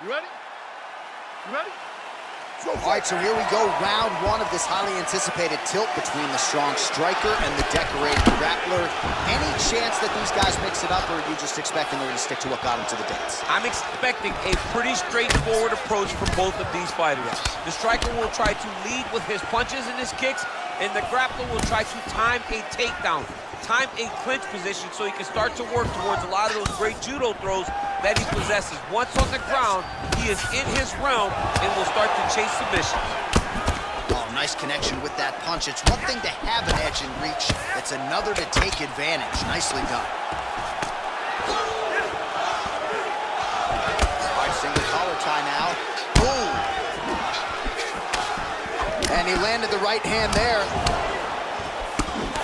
You ready? You ready? All right, so here we go, round one of this highly anticipated tilt between the strong striker and the decorated grappler. Any chance that these guys mix it up, or are you just expecting they're going to stick to what got them to the dance? I'm expecting a pretty straightforward approach from both of these fighters. The striker will try to lead with his punches and his kicks, and the grappler will try to time a takedown, time a clinch position so he can start to work towards a lot of those great judo throws that he possesses. Once on the ground, he is in his realm and will start to chase submission. Oh, nice connection with that punch. It's one thing to have an edge in reach. It's another to take advantage. Nicely done. All right, single collar tie now. Boom. And he landed the right hand there.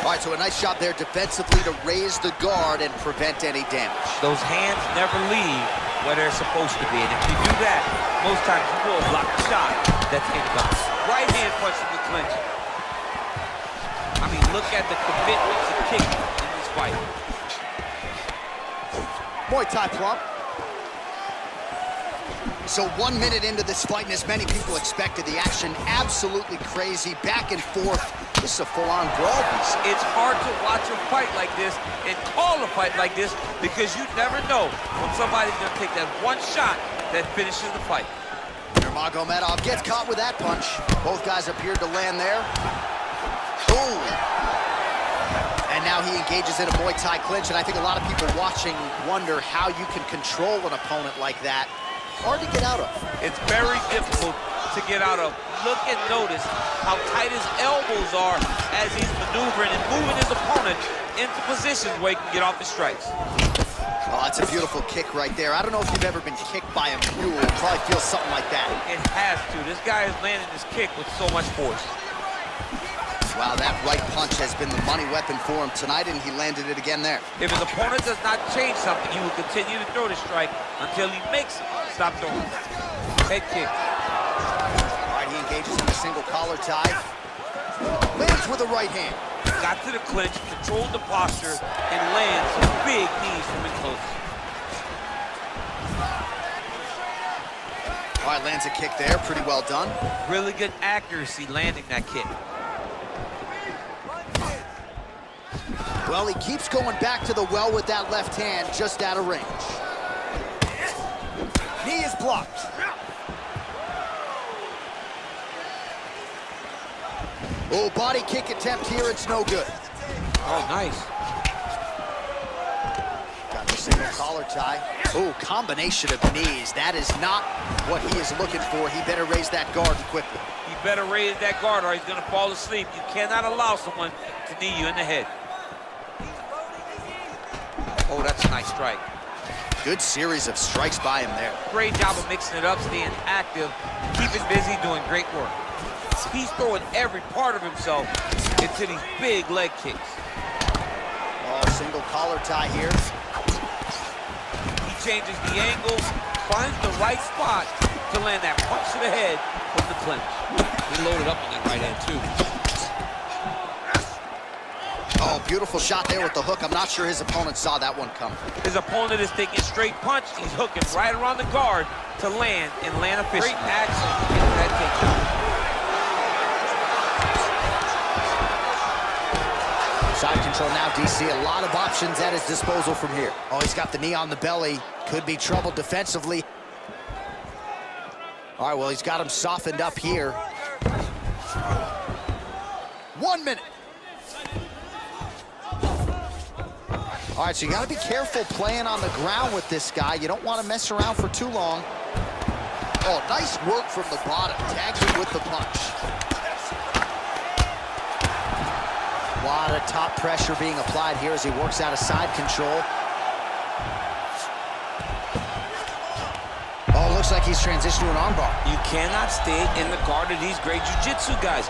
All right, so a nice shot there defensively to raise the guard and prevent any damage. Those hands never leave where they're supposed to be, and if you do that, most times you will block the shot that's incoming. Right hand punch from the clinch. I mean, look at the commitment to kick in this fight. Muay Thai plump. So 1 minute into this fight, and as many people expected, the action absolutely crazy, back and forth. This is a full-on brawl. It's hard to watch a fight like this and call a fight like this because you never know when somebody's going to take that one shot that finishes the fight. Nurmagomedov gets caught with that punch. Both guys appeared to land there. Boom! And now he engages in a Muay Thai clinch, and I think a lot of people watching wonder how you can control an opponent like that. Hard to get out of. It's very difficult to get out of. Look and notice how tight his elbows are as he's maneuvering and moving his opponent into positions where he can get off the strikes. Oh, that's a beautiful kick right there. I don't know if you've ever been kicked by a mule. It probably feels something like that. It has to. This guy is landing this kick with so much force. Wow, that right punch has been the money weapon for him tonight, and he landed it again there. If his opponent does not change something, he will continue to throw the strike until he makes it. Stop throwing. Head kick. All right, he engages in a single collar tie. Lands with a right hand. Got to the clinch, controlled the posture, and lands some big knees from in close. All right, lands a kick there. Pretty well done. Really good accuracy landing that kick. Well, he keeps going back to the well with that left hand, just out of range. Knee is blocked. Oh, body kick attempt here, it's no good. Oh, nice. Got the single collar tie. Oh, combination of knees. That is not what he is looking for. He better raise that guard quickly. He better raise that guard or he's gonna fall asleep. You cannot allow someone to knee you in the head. Oh, that's a nice strike. Good series of strikes by him there. Great job of mixing it up, staying active, keeping busy, doing great work. He's throwing every part of himself into these big leg kicks. Oh, single collar tie here. He changes the angle, finds the right spot to land that punch to the head from the clinch. He loaded up on that right hand, too. Oh, beautiful shot there with the hook. I'm not sure his opponent saw that one coming. His opponent is taking straight punch. He's hooking right around the guard to land efficiently. Great action into that takedown. Side control now, DC. A lot of options at his disposal from here. Oh, he's got the knee on the belly. Could be trouble defensively. All right, well, he's got him softened up here. 1 minute. All right, so you got to be careful playing on the ground with this guy. You don't want to mess around for too long. Oh, nice work from the bottom. Tags him with the punch. A lot of top pressure being applied here as he works out of side control. Oh, looks like he's transitioned to an armbar. You cannot stay in the guard of these great jiu-jitsu guys.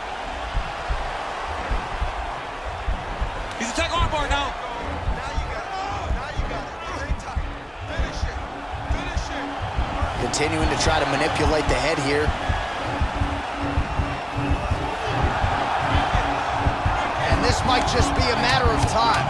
He's attacking armbar now. Continuing to try to manipulate the head here. And this might just be a matter of time.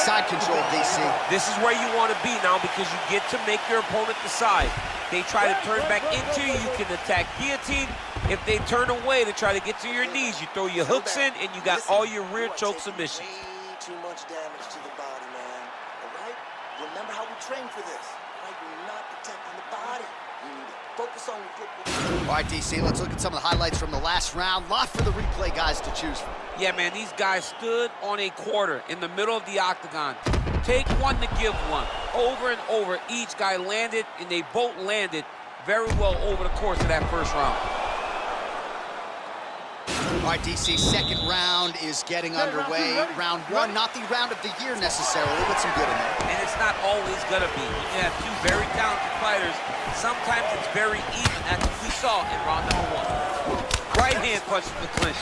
side control, DC. This is where you want to be now because you get to make your opponent decide. They try to turn back into you, you can attack guillotine. If they turn away to try to get to your knees, you throw your hooks in and you got all your rear choke submissions. Way too much damage to the body, man. All right? Remember how we train for this. Right? We're not protecting the body. You need to focus on your football. All right, DC, let's look at some of the highlights from the last round. Lot for the replay guys to choose from. Yeah, man, these guys stood on a quarter in the middle of the octagon. Take one to give one. Over and over, each guy landed, and they both landed very well over the course of that first round. All right, DC, second round is getting underway. Round one, not the round of the year necessarily, but some good in there. And it's not always gonna be. When you have two very talented fighters, sometimes it's very even. That's what we saw in round number one. Right hand punch from the clinch.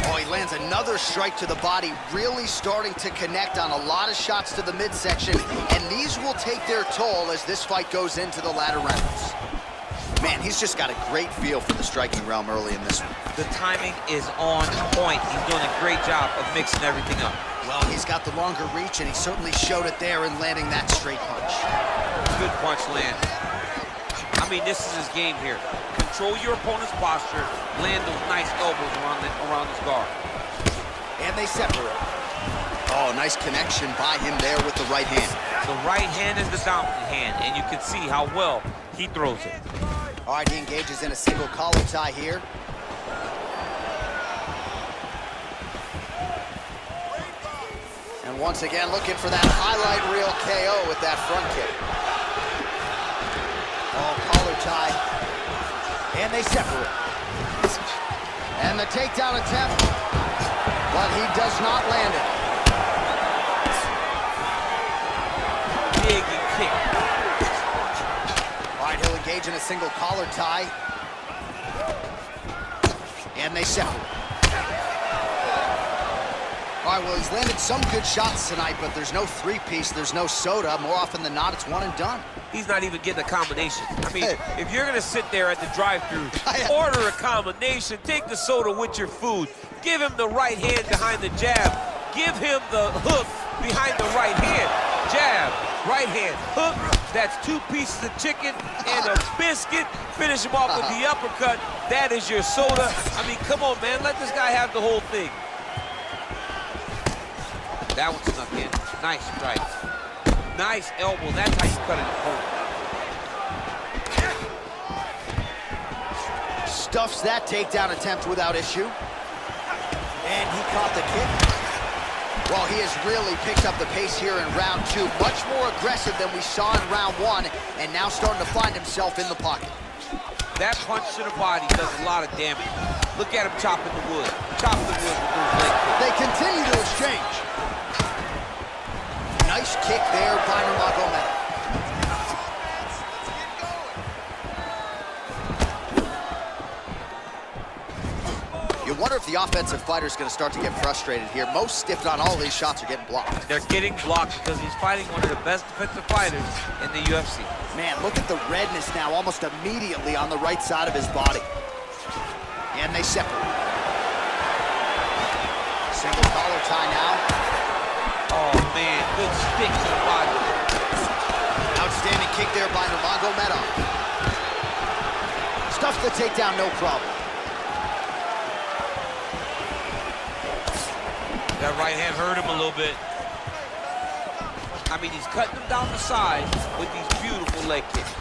Oh, he lands another strike to the body, really starting to connect on a lot of shots to the midsection, and these will take their toll as this fight goes into the latter rounds. Man, he's just got a great feel for the striking realm early in this one. The timing is on point. He's doing a great job of mixing everything up. Well, he's got the longer reach, and he certainly showed it there in landing that straight punch. Good punch land. I mean, this is his game here. Control your opponent's posture, land those nice elbows around his guard. And they separate. Oh, nice connection by him there with the right hand. The right hand is the dominant hand, and you can see how well he throws it. All right, he engages in a single collar tie here. And once again, looking for that highlight reel KO with that front kick. Oh, collar tie. And they separate. And the takedown attempt, but he does not land it. Big kick. All right, he'll engage in a single collar tie. And they separate. All right, well, he's landed some good shots tonight, but there's no three-piece, there's no soda. More often than not, it's one and done. He's not even getting a combination. I mean, if you're gonna sit there at the drive-thru, order a combination, take the soda with your food, give him the right hand behind the jab, give him the hook behind the right hand, jab, right hand, hook, that's 2 pieces of chicken and a biscuit, finish him off with the uppercut, that is your soda. I mean, come on, man, let this guy have the whole thing. That one snuck in. Nice strike. Nice elbow. That's how you cut an opponent. Stuffs that takedown attempt without issue. And he caught the kick. Well, he has really picked up the pace here in round two. Much more aggressive than we saw in round one, and now starting to find himself in the pocket. That punch to the body does a lot of damage. Look at him chopping the wood. Chopping the wood with those legs. They continue to exchange. Nice kick there by Nurmagomedov. You wonder if the offensive fighter is going to start to get frustrated here. Most, if not all, of these shots are getting blocked. They're getting blocked because he's fighting one of the best defensive fighters in the UFC. Man, look at the redness now almost immediately on the right side of his body. And they separate. Single collar tie now. Oh, man, good stick to the body. Outstanding kick there by Nurmagomedov. Stuffs the takedown, no problem. That right hand hurt him a little bit. I mean, he's cutting him down the side with these beautiful leg kicks.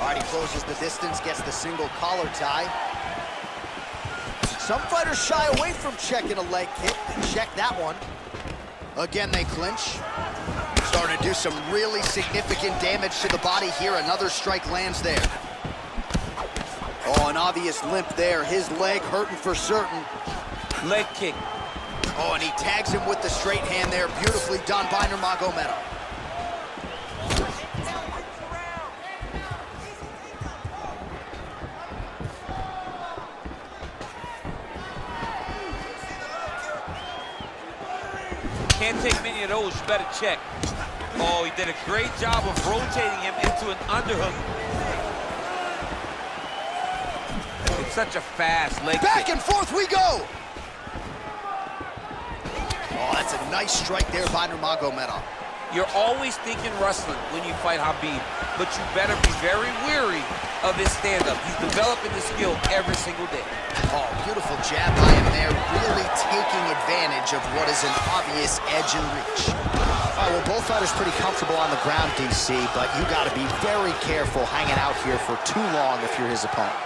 All right, he closes the distance, gets the single collar tie. Some fighters shy away from checking a leg kick. Check that one. Again, they clinch. Starting to do some really significant damage to the body here. Another strike lands there. Oh, an obvious limp there. His leg hurting for certain. Leg kick. Oh, and he tags him with the straight hand there. Beautifully done by Nurmagomedov. Can't take many of those, you better check. Oh, he did a great job of rotating him into an underhook. It's such a fast leg Back kick. and forth we go. Oh, that's a nice strike there by Nurmagomedov. You're always thinking wrestling when you fight Khabib, but you better be very wary of his stand-up. He's developing the skill every single day. Oh, beautiful jab by him there, really taking advantage of what is an obvious edge and reach. All right, well, both fighters pretty comfortable on the ground, DC, but you got to be very careful hanging out here for too long if you're his opponent.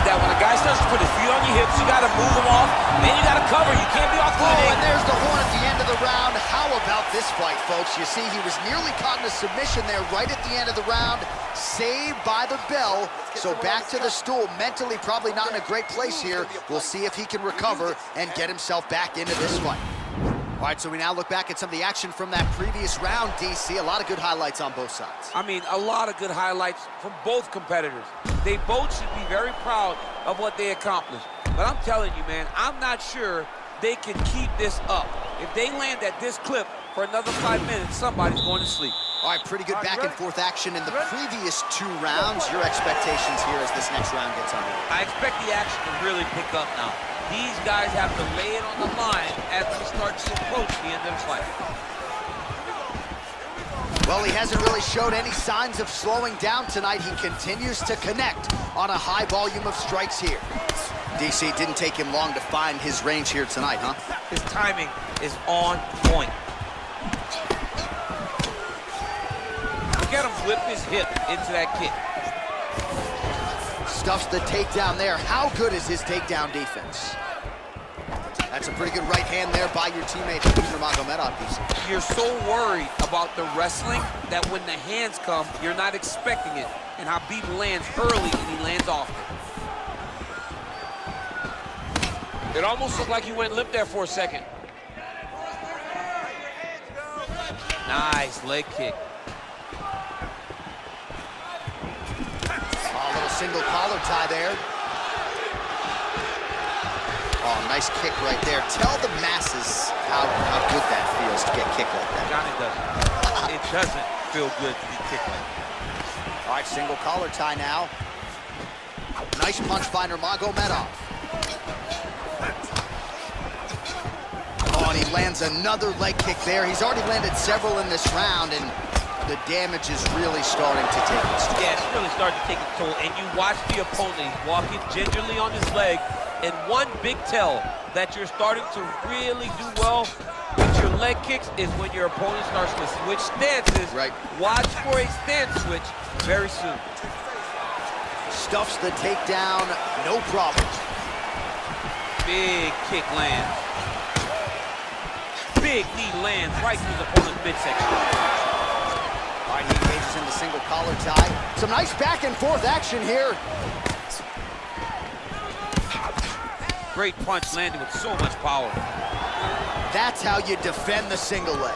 That when a guy starts to put his feet on your hips, you got to move them off, then you got to cover. You can't be off the Oh, and there's the horn at the end of the round. How about this fight, folks? You see, he was nearly caught in a submission there right at the end of the round, saved by the bell. So back to the stool, mentally probably not in a great place here. We'll see if he can recover and get himself back into this fight. All right, so we now look back at some of the action from that previous round, DC. A lot of good highlights on both sides. I mean, a lot of good highlights from both competitors. They both should be very proud of what they accomplished. But I'm telling you, man, I'm not sure they can keep this up. If they land at this clip for another 5 minutes, somebody's going to sleep. All right, pretty good back and forth action in the previous 2 rounds. Your expectations here as this next round gets underway? I expect the action to really pick up now. These guys have to lay it on the line as we start to approach the end of the fight. Well, he hasn't really showed any signs of slowing down tonight. He continues to connect on a high volume of strikes here. DC, didn't take him long to find his range here tonight, huh? His timing is on point. Look at him whip his hip into that kick. Stuffs the takedown there. How good is his takedown defense? That's a pretty good right hand there by your teammate, Khabib Nurmagomedov. You're so worried about the wrestling that when the hands come, you're not expecting it. And Khabib lands early and he lands often. It almost looked like he went limp there for a second. Nice leg kick. Single collar tie there. Oh, nice kick right there. Tell the masses how good that feels to get kicked like that. Johnny doesn't. It doesn't feel good to be kicked like that. All right, single collar tie now. Nice punch by Nurmagomedov. Oh, and he lands another leg kick there. He's already landed several in this round, and the damage is really starting to take its toll. Yeah, it's really starting to take its toll. And you watch the opponent, he's walking gingerly on his leg. And one big tell that you're starting to really do well with your leg kicks is when your opponent starts to switch stances. Right. Watch for a stance switch very soon. Stuffs the takedown, no problem. Big kick lands. Big knee lands right through the opponent's midsection. All right, he engages in the single collar tie. Some nice back and forth action here. Great punch landed with so much power. That's how you defend the single leg.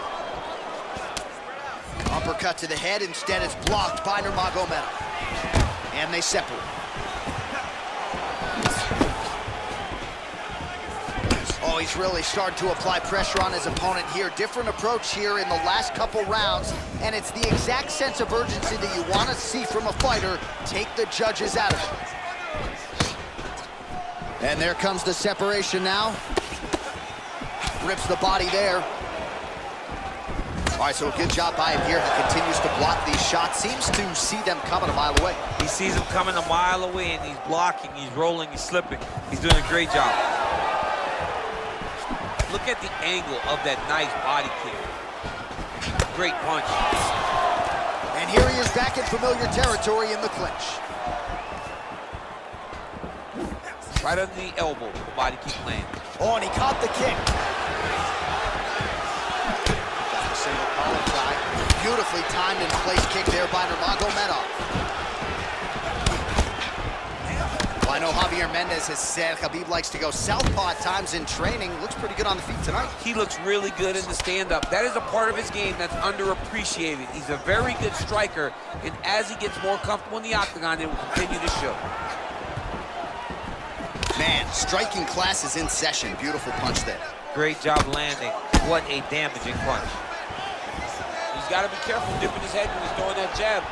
Uppercut to the head, instead it's blocked by Nurmagomedov. And they separate. Oh, he's really starting to apply pressure on his opponent here. Different approach here in the last couple rounds, and it's the exact sense of urgency that you want to see from a fighter. Take the judges out of it. And there comes the separation now. Rips the body there. All right, so a good job by him here. He continues to block these shots. Seems to see them coming a mile away. He sees them coming a mile away, and he's blocking, he's rolling, he's slipping. He's doing a great job. Look at the angle of that nice body kick. Great punch. And here he is back in familiar territory in the clinch. Right under the elbow, the body kick lands. Oh, and he caught the kick. Got the single collar tie. Beautifully timed and placed kick there by Nurmagomedov. Well, I know Javier Mendez has said Khabib likes to go southpaw at times in training. Looks pretty good on the feet tonight. He looks really good in the stand-up. That is a part of his game that's underappreciated. He's a very good striker, and as he gets more comfortable in the octagon, it will continue to show. Man, striking class is in session. Beautiful punch there. Great job landing. What a damaging punch. He's got to be careful dipping his head when he's throwing that jab.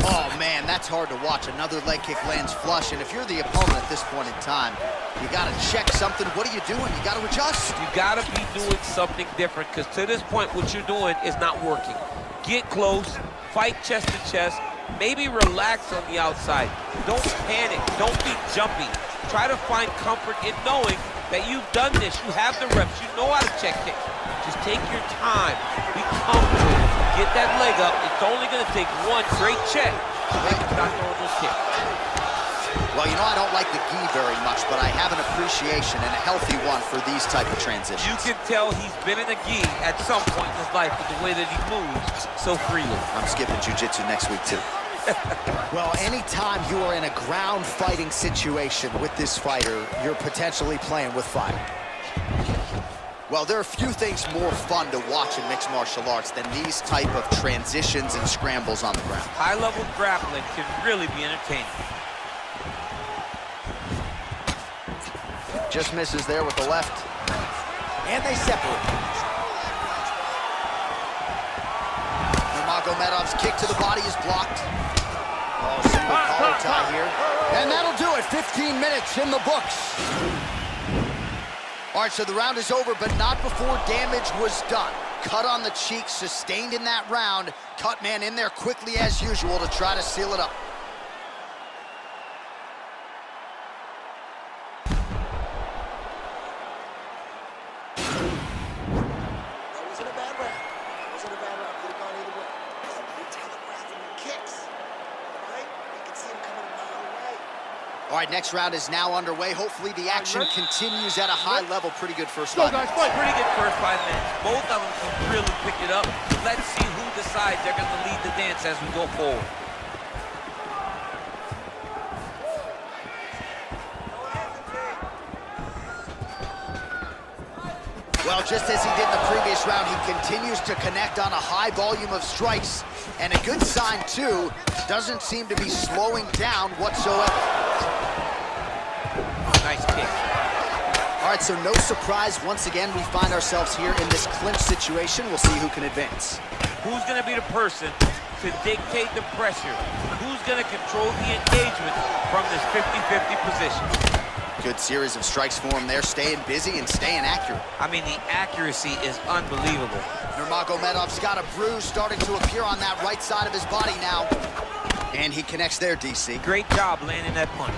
Oh, man, that's hard to watch. Another leg kick lands flush, and if you're the opponent at this point in time, you got to check something. What are you doing? You got to adjust. You got to be doing something different, because to this point, what you're doing is not working. Get close, fight chest to chest, maybe relax on the outside. Don't panic. Don't be jumpy. Try to find comfort in knowing that you've done this. You have the reps. You know how to check kick. Just take your time. Be comfortable. Get that leg up. It's only going to take one great check to make him start throwing those kicks. Well, you know, I don't like the gi very much, but I have an appreciation, and a healthy one, for these type of transitions. You can tell he's been in a gi at some point in his life with the way that he moves so freely. I'm skipping jiu-jitsu next week, too. Well, anytime you are in a ground fighting situation with this fighter, you're potentially playing with fire. Well, there are few things more fun to watch in mixed martial arts than these type of transitions and scrambles on the ground. High-level grappling can really be entertaining. Just misses there with the left. And they separate. Nurmagomedov's kick to the body is blocked. Oh, single collar tie here. And that'll do it. 15 minutes in the books. All right, so the round is over, but not before damage was done. Cut on the cheek, sustained in that round. Cut man in there quickly as usual to try to seal it up. That wasn't a bad round. It wasn't a bad round. Could have gone either way. You're telegraphing the kicks. All right? You can see him coming a mile away. All right, next round is now underway. Hopefully the action continues at a high level. Pretty good first Go, 5 guys, minutes. fight. Pretty good first 5 minutes. Both of them can really pick it up. Let's see who decides they're going to lead the dance as we go forward. Well, just as he did in the previous round, he continues to connect on a high volume of strikes. And a good sign, too, doesn't seem to be slowing down whatsoever. Nice kick. All right, so no surprise. Once again, we find ourselves here in this clinch situation. We'll see who can advance. Who's going to be the person to dictate the pressure? Who's going to control the engagement from this 50-50 position? Good series of strikes for him there, staying busy and staying accurate. I mean, the accuracy is unbelievable. Nurmagomedov's got a bruise starting to appear on that right side of his body now. And he connects there, DC. Great job landing that punch.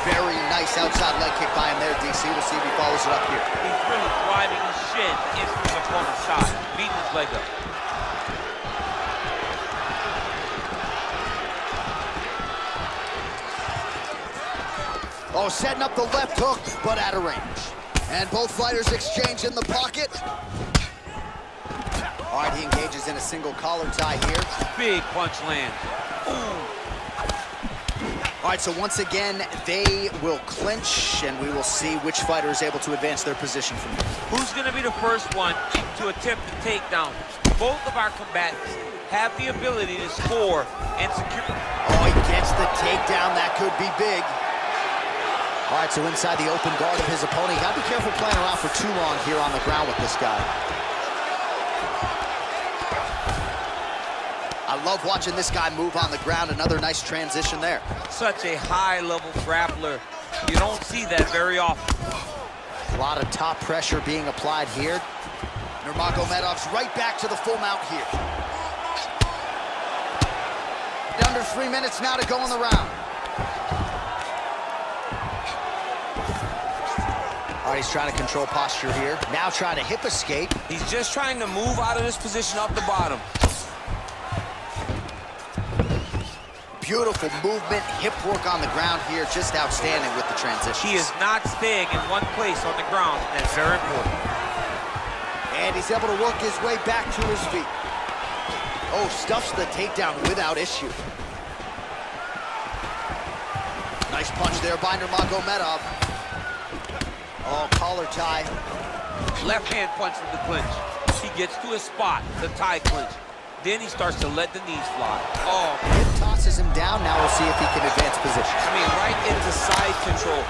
Very nice outside leg kick by him there, DC. We'll see if he follows it up here. He's really driving his shin into his opponent's side, beating his leg up. Oh, setting up the left hook, but out of range. And both fighters exchange in the pocket. All right, he engages in a single collar tie here. Big punch land. Ooh. All right, so once again, they will clinch, and we will see which fighter is able to advance their position from here. Who's going to be the first one to attempt the takedown? Both of our combatants have the ability to score and secure. Oh, he gets the takedown. That could be big. All right, so inside the open guard of his opponent. You gotta be careful playing around for too long here on the ground with this guy. I love watching this guy move on the ground. Another nice transition there. Such a high-level grappler. You don't see that very often. A lot of top pressure being applied here. Nurmagomedov's right back to the full mount here. Under 3 minutes now to go in the round. All right, he's trying to control posture here. Now trying to hip escape. He's just trying to move out of this position off the bottom. Beautiful movement, hip work on the ground here. Just outstanding with the transition. He is not staying in one place on the ground. That's very important. And he's able to work his way back to his feet. Oh, stuffs the takedown without issue. Nice punch there by Nurmagomedov. Oh, collar tie. Left hand punch in the clinch. He gets to his spot, the tie clinch. Then he starts to let the knees fly. Oh, Hip toss tosses him down. Now we'll see if he can advance position. I mean, right into side control.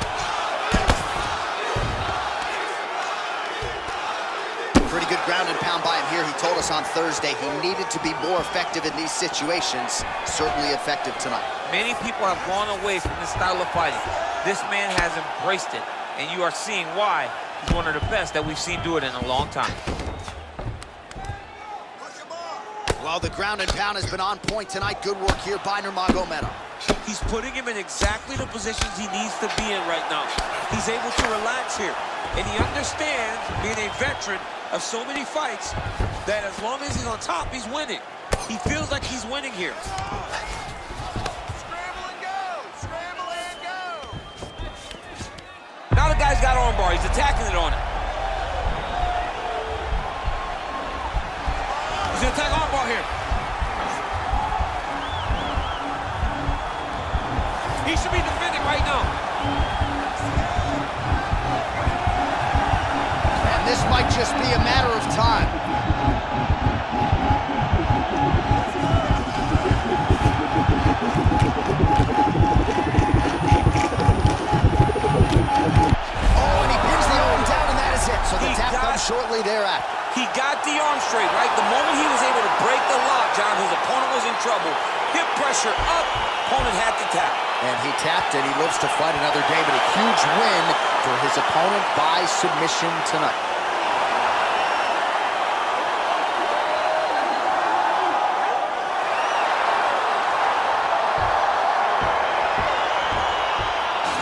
Pretty good ground and pound by him here. He told us on Thursday he needed to be more effective in these situations. Certainly effective tonight. Many people have gone away from this style of fighting. This man has embraced it, and you are seeing why he's one of the best that we've seen do it in a long time. Well, the ground and pound has been on point tonight. Good work here by Nurmagomedov. He's putting him in exactly the positions he needs to be in right now. He's able to relax here, and he understands, being a veteran of so many fights, that as long as he's on top, he's winning. He feels like he's winning here. Scramble and go! Scramble and go! Now the guy's got armbar. He's attacking it on him. He's gonna attack armbar here. He should be defending right now. And this might just be a matter of time. Oh, and he pins the arm down, and that is it. So the tap comes shortly thereafter. He got the arm straight, right? The moment he was able to break the lock, John, his opponent was in trouble. Hip pressure up, opponent had to tap. And he tapped, and he lives to fight another day, but a huge win for his opponent by submission tonight.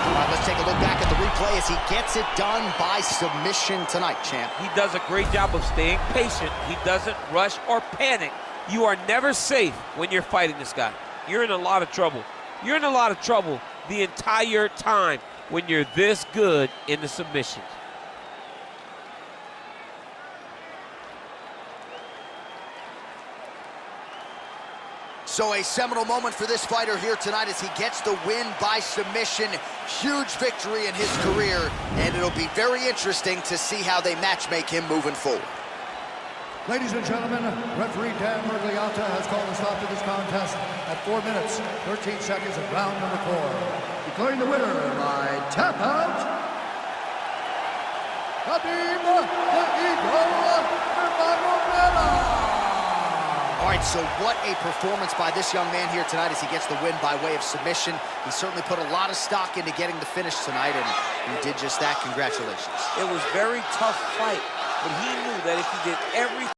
All right, let's take a look back at the replay as he gets it done by submission tonight, champ. He does a great job of staying patient. He doesn't rush or panic. You are never safe when you're fighting this guy. You're in a lot of trouble. You're in a lot of trouble the entire time when you're this good in the submissions. So a seminal moment for this fighter here tonight as he gets the win by submission. Huge victory in his career, and it'll be very interesting to see how they matchmake him moving forward. Ladies and gentlemen, referee Dan Mergliata has called a stop to this contest at 4 minutes, 13 seconds of round number 4. Declaring the winner by tap out, Khabib Nurmagomedov. All right, so what a performance by this young man here tonight as he gets the win by way of submission. He certainly put a lot of stock into getting the finish tonight, and he did just that. Congratulations. It was a very tough fight, but he knew that if he did everything